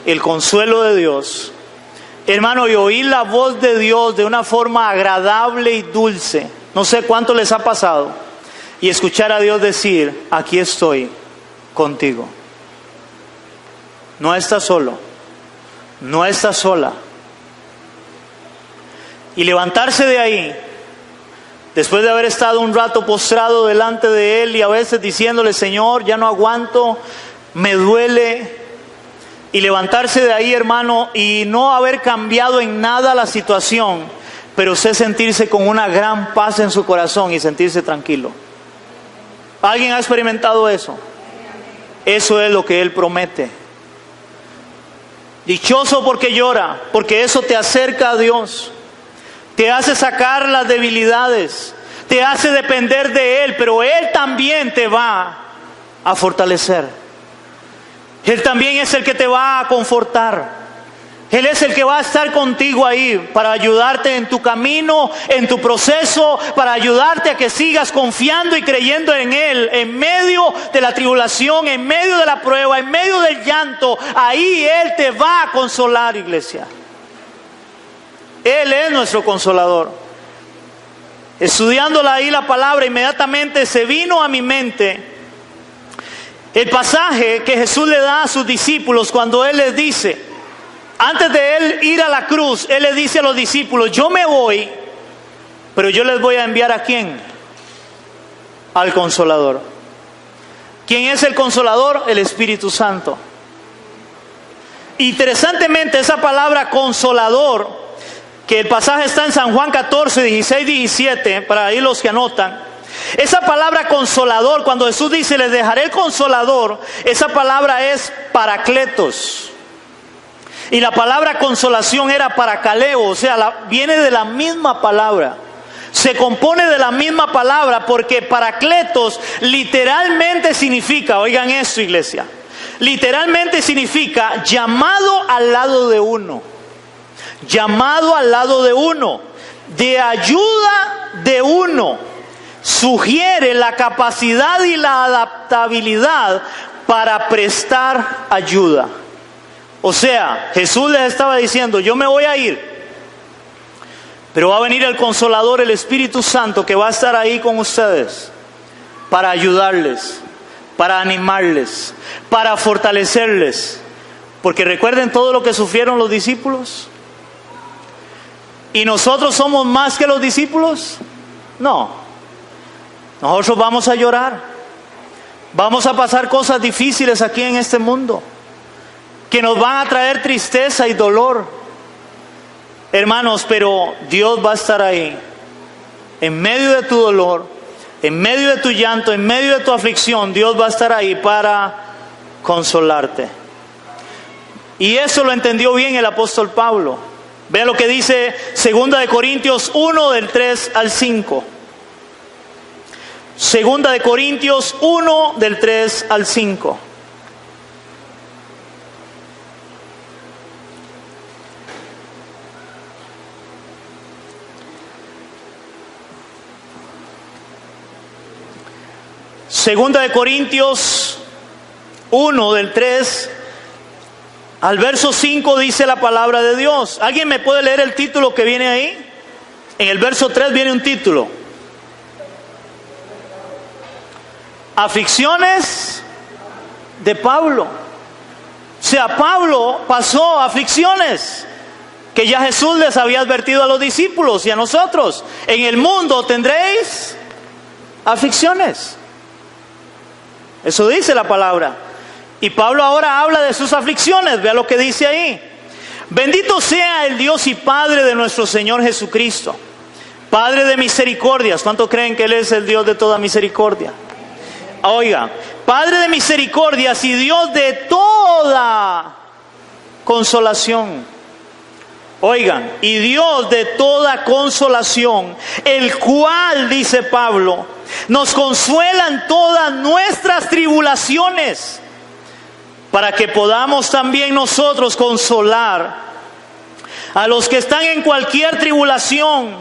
el consuelo de Dios, hermano, y oír la voz de Dios de una forma agradable y dulce. No sé cuánto les ha pasado. Y escuchar a Dios decir: aquí estoy contigo. No estás solo. No estás sola. Y levantarse de ahí, después de haber estado un rato postrado delante de Él y a veces diciéndole: Señor, ya no aguanto, me duele. Y levantarse de ahí, hermano, y no haber cambiado en nada la situación, pero usted sentirse con una gran paz en su corazón y sentirse tranquilo. ¿Alguien ha experimentado eso? Eso es lo que Él promete. Dichoso porque llora, porque eso te acerca a Dios, te hace sacar las debilidades, te hace depender de Él, pero Él también te va a fortalecer. Él también es el que te va a confortar. Él es el que va a estar contigo ahí para ayudarte en tu camino, en tu proceso, para ayudarte a que sigas confiando y creyendo en Él, en medio de la tribulación, en medio de la prueba, en medio del llanto. Ahí Él te va a consolar, iglesia. Él es nuestro consolador. Estudiándola ahí la palabra, inmediatamente se vino a mi mente el pasaje que Jesús le da a sus discípulos cuando Él les dice, antes de Él ir a la cruz, Él les dice a los discípulos: yo me voy, pero yo les voy a enviar ¿a quién? Al Consolador. ¿Quién es el Consolador? El Espíritu Santo. Interesantemente, esa palabra Consolador, que el pasaje está en San Juan 14, 16, 17, para ahí los que anotan. Esa palabra consolador, cuando Jesús dice: les dejaré el consolador, esa palabra es paracletos. Y la palabra consolación era parakaleo, o sea, viene de la misma palabra. Se compone de la misma palabra, porque paracletos literalmente significa, oigan esto, iglesia, literalmente significa llamado al lado de uno. Llamado al lado de uno, de ayuda de uno. Sugiere la capacidad y la adaptabilidad para prestar ayuda. O sea, Jesús les estaba diciendo: yo me voy a ir, pero va a venir el Consolador, el Espíritu Santo, que va a estar ahí con ustedes para ayudarles, para animarles, para fortalecerles. Porque recuerden todo lo que sufrieron los discípulos. ¿Y nosotros somos más que los discípulos? No. Nosotros vamos a llorar, vamos a pasar cosas difíciles aquí en este mundo, que nos van a traer tristeza y dolor, hermanos, pero Dios va a estar ahí, en medio de tu dolor, en medio de tu llanto, en medio de tu aflicción. Dios va a estar ahí para consolarte. Y eso lo entendió bien el apóstol Pablo. Vean lo que dice 2 de Corintios 1 del 3 al 5. 2 de Corintios 1 del 3 al 5. Segunda de Corintios 1 del 3 al verso 5 dice la palabra de Dios. ¿Alguien me puede leer el título que viene ahí? En el verso 3 viene un título. Aflicciones de Pablo. O sea, Pablo pasó aflicciones que ya Jesús les había advertido a los discípulos y a nosotros. En el mundo tendréis aflicciones. Eso dice la palabra. Y Pablo ahora habla de sus aflicciones. Vea lo que dice ahí. Bendito sea el Dios y Padre de nuestro Señor Jesucristo, Padre de misericordias. ¿Cuánto creen que Él es el Dios de toda misericordia? Oiga, Padre de misericordias y Dios de toda consolación. Oigan, y Dios de toda consolación, el cual, dice Pablo, nos consuela en todas nuestras tribulaciones, para que podamos también nosotros consolar a los que están en cualquier tribulación,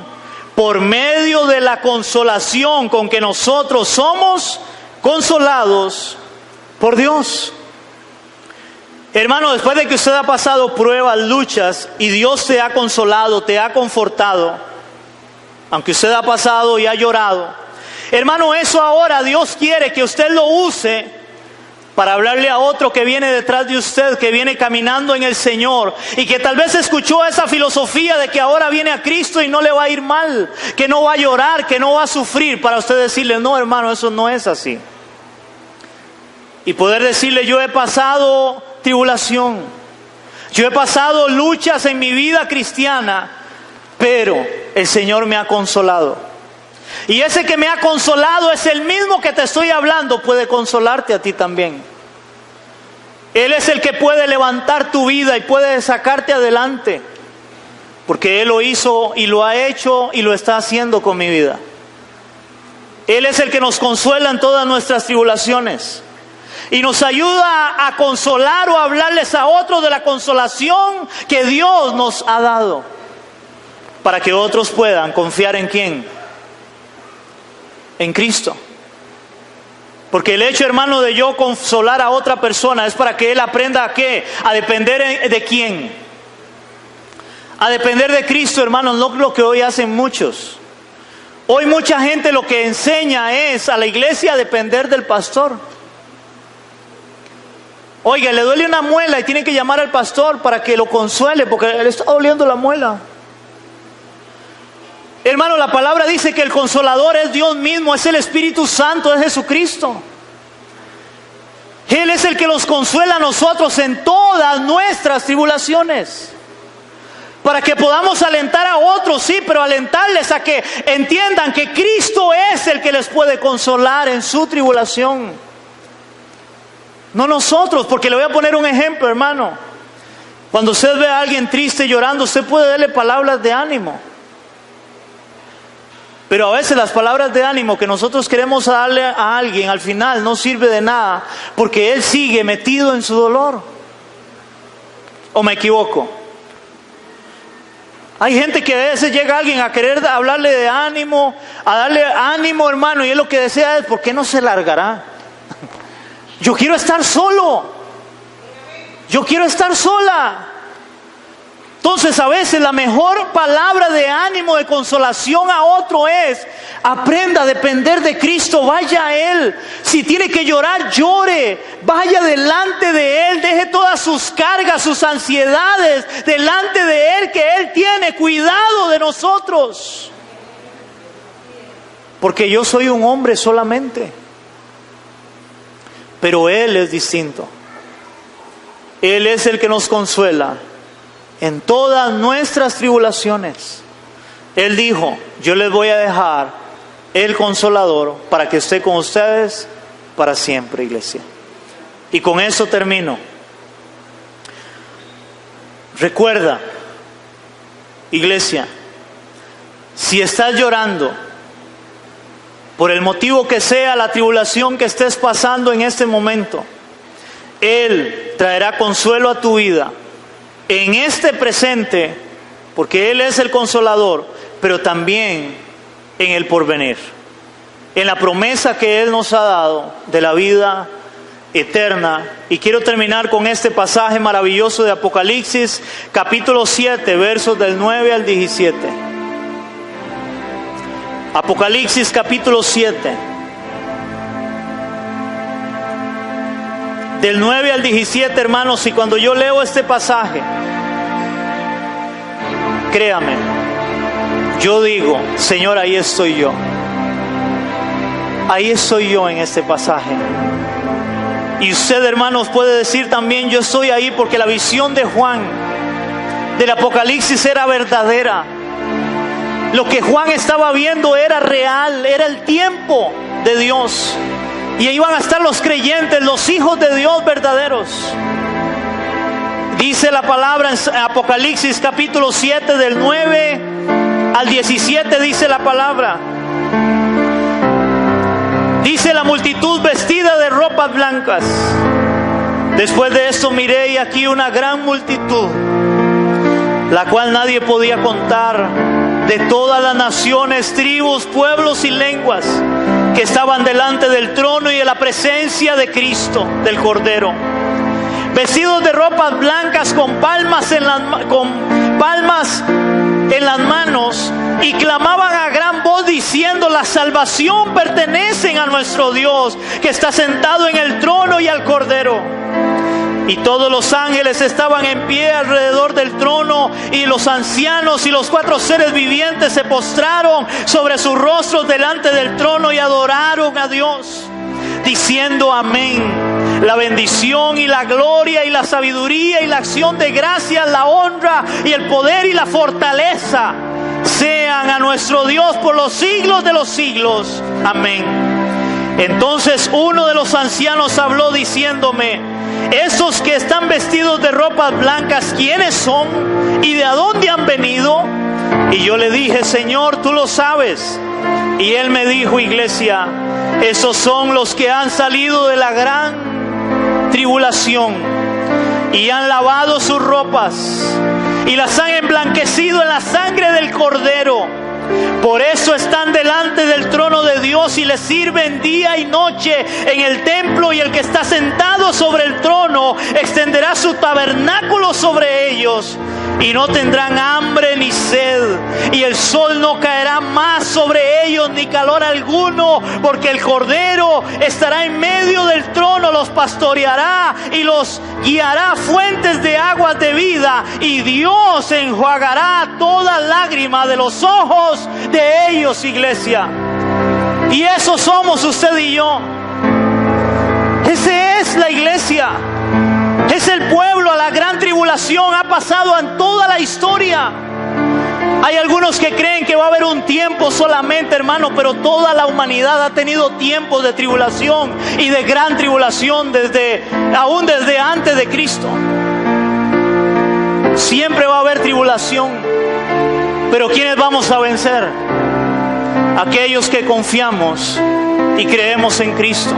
por medio de la consolación con que nosotros somos consolados por Dios. Hermano, después de que usted ha pasado pruebas, luchas, y Dios te ha consolado, te ha confortado, aunque usted ha pasado y ha llorado, hermano, eso ahora Dios quiere que usted lo use para hablarle a otro que viene detrás de usted, que viene caminando en el Señor, y que tal vez escuchó esa filosofía de que ahora viene a Cristo y no le va a ir mal, que no va a llorar, que no va a sufrir, para usted decirle, no hermano, eso no es así. Y poder decirle, yo he pasado tribulación, yo he pasado luchas en mi vida cristiana, pero el Señor me ha consolado. Y ese que me ha consolado es el mismo que te estoy hablando, puede consolarte a ti también. Él es el que puede levantar tu vida y puede sacarte adelante, porque Él lo hizo y lo ha hecho y lo está haciendo con mi vida. Él es el que nos consuela en todas nuestras tribulaciones y nos ayuda a consolar o a hablarles a otros de la consolación que Dios nos ha dado, para que otros puedan confiar en ¿quién? En Cristo. Porque el hecho, hermano, de yo consolar a otra persona es para que él aprenda a ¿qué? A depender de quién. A depender de Cristo, hermano, no lo que hoy hacen muchos. Hoy mucha gente lo que enseña es a la iglesia a depender del pastor. Oiga, le duele una muela y tiene que llamar al pastor para que lo consuele porque le está doliendo la muela. Hermano, la palabra dice que el consolador es Dios mismo, es el Espíritu Santo, es Jesucristo. Él es el que los consuela a nosotros en todas nuestras tribulaciones, para que podamos alentar a otros, sí, pero alentarles a que entiendan que Cristo es el que les puede consolar en su tribulación. No nosotros, porque le voy a poner un ejemplo, hermano. Cuando usted ve a alguien triste llorando, usted puede darle palabras de ánimo. Pero a veces las palabras de ánimo que nosotros queremos darle a alguien al final no sirve de nada, porque él sigue metido en su dolor. ¿O me equivoco? Hay gente que a veces llega alguien a querer hablarle de ánimo, a darle ánimo, hermano, y él lo que desea es, ¿por qué no se largará? Yo quiero estar solo. Yo quiero estar sola. Entonces a veces la mejor palabra de ánimo, de consolación a otro es: aprenda a depender de Cristo, vaya a Él. Si tiene que llorar, llore, vaya delante de Él, deje todas sus cargas, sus ansiedades delante de Él, que Él tiene cuidado de nosotros. Porque yo soy un hombre solamente, pero Él es distinto. Él es el que nos consuela en todas nuestras tribulaciones. Él dijo: yo les voy a dejar el Consolador para que esté con ustedes para siempre, iglesia. Y con eso termino. Recuerda, iglesia, si estás llorando, por el motivo que sea, la tribulación que estés pasando en este momento, Él traerá consuelo a tu vida en este presente, porque Él es el consolador, pero también en el porvenir, en la promesa que Él nos ha dado de la vida eterna. Y quiero terminar con este pasaje maravilloso de Apocalipsis, capítulo 7, versos del 9 al 17. Apocalipsis capítulo 7, del 9 al 17, hermanos, y cuando yo leo este pasaje, créame, yo digo, Señor, ahí estoy yo. Ahí estoy yo en este pasaje. Y usted, hermanos, puede decir también, yo estoy ahí porque la visión de Juan, del Apocalipsis, era verdadera. Lo que Juan estaba viendo era real, era el tiempo de Dios. Y ahí van a estar los creyentes, los hijos de Dios verdaderos. Dice la palabra en Apocalipsis capítulo 7, del 9 al 17, dice la palabra. Dice: la multitud vestida de ropas blancas. Después de esto miré y aquí una gran multitud, la cual nadie podía contar, de todas las naciones, tribus, pueblos y lenguas, que estaban delante del trono y de la presencia de Cristo, del Cordero, vestidos de ropas blancas con palmas en las manos, y clamaban a gran voz diciendo: la salvación pertenece a nuestro Dios, que está sentado en el trono, y al Cordero. Y todos los ángeles estaban en pie alrededor del trono, y los ancianos y los 4 seres vivientes se postraron sobre sus rostros delante del trono y adoraron a Dios, diciendo: amén. La bendición y la gloria y la sabiduría y la acción de gracias, la honra y el poder y la fortaleza sean a nuestro Dios por los siglos de los siglos. Amén. Entonces uno de los ancianos habló diciéndome: esos que están vestidos de ropas blancas, ¿quiénes son? ¿Y de dónde han venido? Y yo le dije: Señor, tú lo sabes. Y él me dijo: iglesia, esos son los que han salido de la gran tribulación y han lavado sus ropas y las han emblanquecido en la sangre del Cordero. Por eso están delante del trono de Dios y le sirven día y noche en el templo, y el que está sentado sobre el trono extenderá su tabernáculo sobre ellos, y no tendrán hambre ni sed, y el sol no caerá más sobre ellos ni calor alguno, porque el Cordero estará en medio del trono, los pastoreará y los guiará a fuentes de aguas de vida, y Dios enjuagará toda lágrima de los ojos de ellos, iglesia. Y eso somos usted y yo. Esa es la iglesia. Es el pueblo a la gran tribulación. Ha pasado en toda la historia. Hay algunos que creen que va a haber un tiempo solamente, hermano, pero toda la humanidad ha tenido tiempos de tribulación y de gran tribulación aún desde antes de Cristo. Siempre va a haber tribulación. Pero ¿quiénes vamos a vencer? Aquellos que confiamos y creemos en Cristo.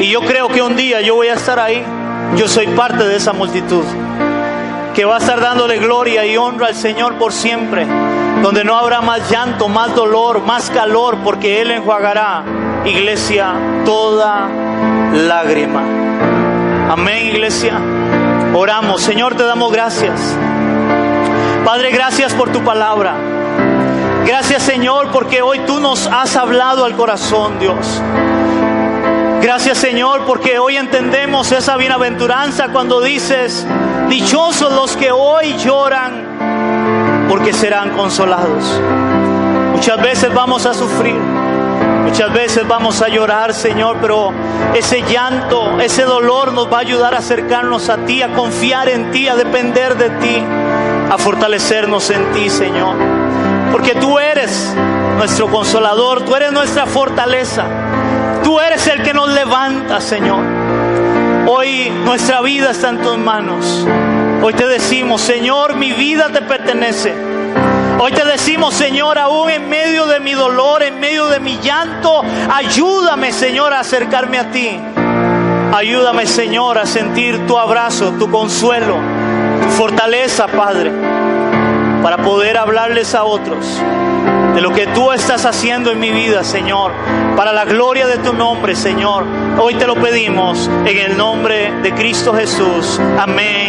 Y yo creo que un día yo voy a estar ahí. Yo soy parte de esa multitud que va a estar dándole gloria y honra al Señor por siempre, donde no habrá más llanto, más dolor, más calor, porque Él enjuagará, iglesia, toda lágrima. Amén, iglesia. Oramos. Señor, te damos gracias. Padre, gracias por tu palabra. Gracias, Señor, porque hoy tú nos has hablado al corazón, Dios. Gracias, Señor, porque hoy entendemos esa bienaventuranza cuando dices: dichosos los que hoy lloran, porque serán consolados. Muchas veces vamos a sufrir, muchas veces vamos a llorar, Señor, pero ese llanto, ese dolor nos va a ayudar a acercarnos a ti, a confiar en ti, a depender de ti, a fortalecernos en ti, Señor. Porque tú eres nuestro consolador, tú eres nuestra fortaleza, tú eres el que nos levanta, Señor. Hoy nuestra vida está en tus manos. Hoy te decimos, Señor, mi vida te pertenece. Hoy te decimos, Señor, aún en medio de mi dolor, en medio de mi llanto, ayúdame, Señor, a acercarme a ti. Ayúdame, Señor, a sentir tu abrazo, tu consuelo, tu fortaleza, Padre, para poder hablarles a otros de lo que tú estás haciendo en mi vida, Señor, para la gloria de tu nombre, Señor. Hoy te lo pedimos en el nombre de Cristo Jesús. Amén.